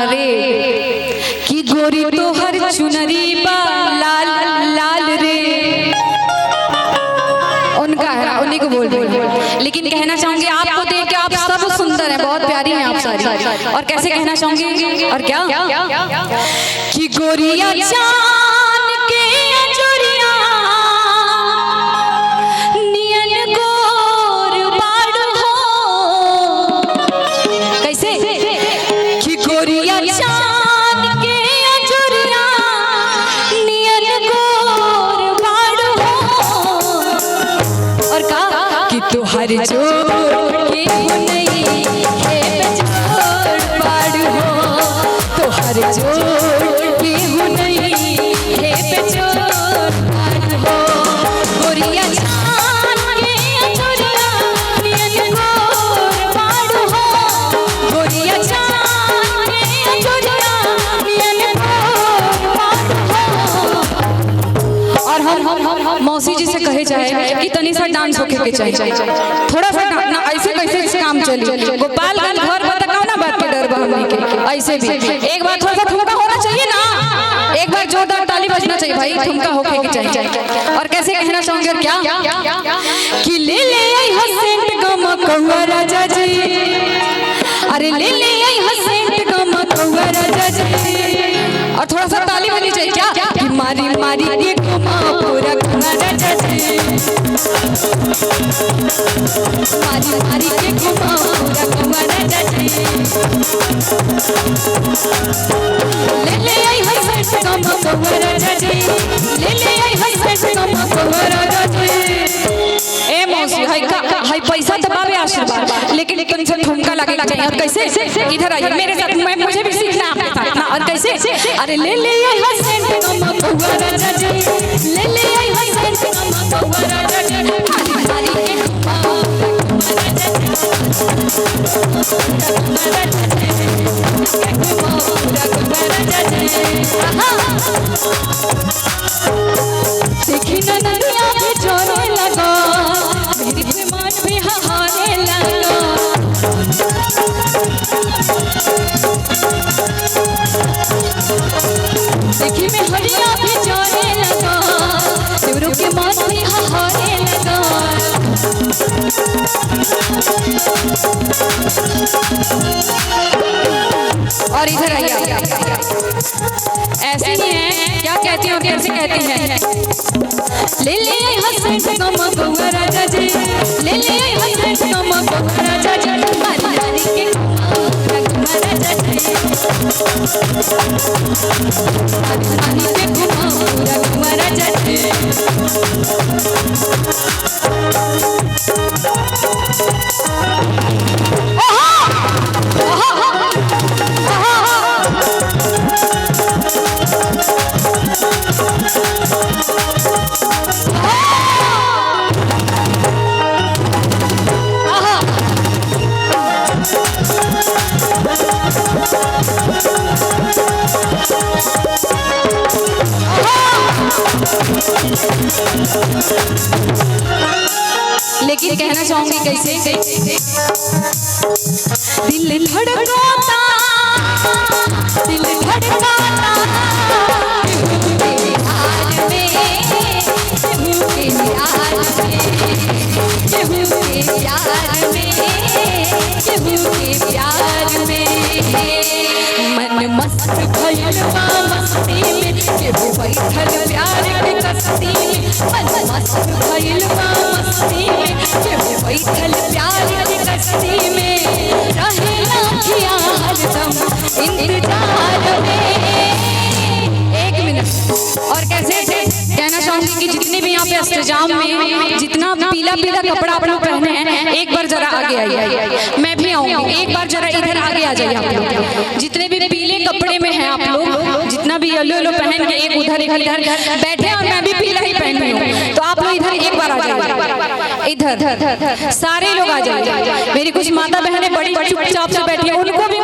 रे कि गोरी तो हर चुनरी बा लाल लाल रे। उनका है, उन्हीं को बोल लेकिन कहना चाहूंगी आपको देख के आप सब सुंदर हैं, बहुत प्यारी हैं आप सारी। और कैसे कहना चाहूंगी और क्या कि गोरिया चांद के अजोरिया नियन गोर बाड़ हो। कैसे कि गोरिया चांद के अजोरिया नियन गोर बाड़ हो। और कहा कि तुहर जोड़ के नहीं है बेजोड़ बाड़ हो। तुहर जोड़ के नहीं है बेजोड़ बाड़ हो। गोरिया चांद के अजोरिया नियन गोर बाड़ हो। गोरिया चांद के अजोरिया नियन गोर बाड़ हो। और हम मौसी जी से कहे जाए कि तनी सा डांस होके के चाहिए, थोड़ा सा ना ऐसे कैसे काम चली। गोपालगंज घर बताओ ना, बात के डर बहनी के ऐसे भी एक बार थोड़ा सा ठुमका होना चाहिए ना, एक बार जोरदार ताली बजना चाहिए भाई, ठुमका होके के चाहिए। और कैसे कहना चाहूंगी और क्या कि ले ले आई हसेंट गम कौआ राजा जी। अरे ले ले आई हसेंट गम कौआ राजा जी। और थोड़ा सा ताली बजनी चाहिए क्या कि मारी मारी के घुमा पूरा घुमा राजा जी। मारी मारी के घुमा पूरा घुमा राजा जी। ले ले आई हसेंट गम कौआ राजा जी। ले ले आई हसेंट गम कौआ राजा जी। ए मौसी हाय पैसा तो बाबे आशीर्वाद, लेकिन लेकिन से ठुमका लगेगा चाहिए। और कैसे इधर आइए मेरे साथ, मैं मुझे भी सीखना है आपके साथ ना। और कैसे अरे ले ले आई हसेंट गम कौआ राजा जी। ले ले आई हसेंट गम कौआ राजा जी। मारी मारी के घुमा पूरा घुमा राजा जी। देखी ना नदिया भी जोरे लगा, मेरी बेमान भी हारे लगा। देखी में हरिया भी जोरे लगा, शिवरू के मान भी हारे लगा। और इधर आइए, ऐसे ही है क्या कहती हैं और कैसे कहती हैं। ले ले आई हसेंट गम कौआ राजा जी। ले ले आई हसेंट गम कौआ राजा जी। मारी मारी के घुमा राजा जी। मारी मारी के घुमा पूरा घुमा राजा जी। लेकिन कहना चाहूंगी कैसे दिल धड़काता, दिल धड़काता प्यार में, के प्यार में, के प्यार में, के प्यार में। मन मस्त भइल बा मस्ती में, केहू बैठल प्यार के कस्ती में। मन मस्त भइल बा मस्ती में, केहू बैठल प्यार के कस्ती में। रहे लाखिया हरदम इंतजार में। एक मिनट और कैसे कहना चाहूंगी कि जितने भी यहाँ पे अष्टजाम में जितना पीला पीला कपड़ा आप लोग पहने हैं, एक बार जरा आगे आइए, मैं भी आऊंगी। एक बार जरा इधर आगे आ जाइए आप लोग, जितने भी पीले कपड़े में हैं आप लोग, जितना भी येलो येलो पहन के एक उधर एक इधर बैठे, और मैं भी पीला ही पहनी हूँ, तो आप लोग इधर एक बार आ जाइए। इधर सारे लोग आ जाइए। मेरी कुछ माता बहनें बड़ी चुपचाप से बैठी है, उनको भी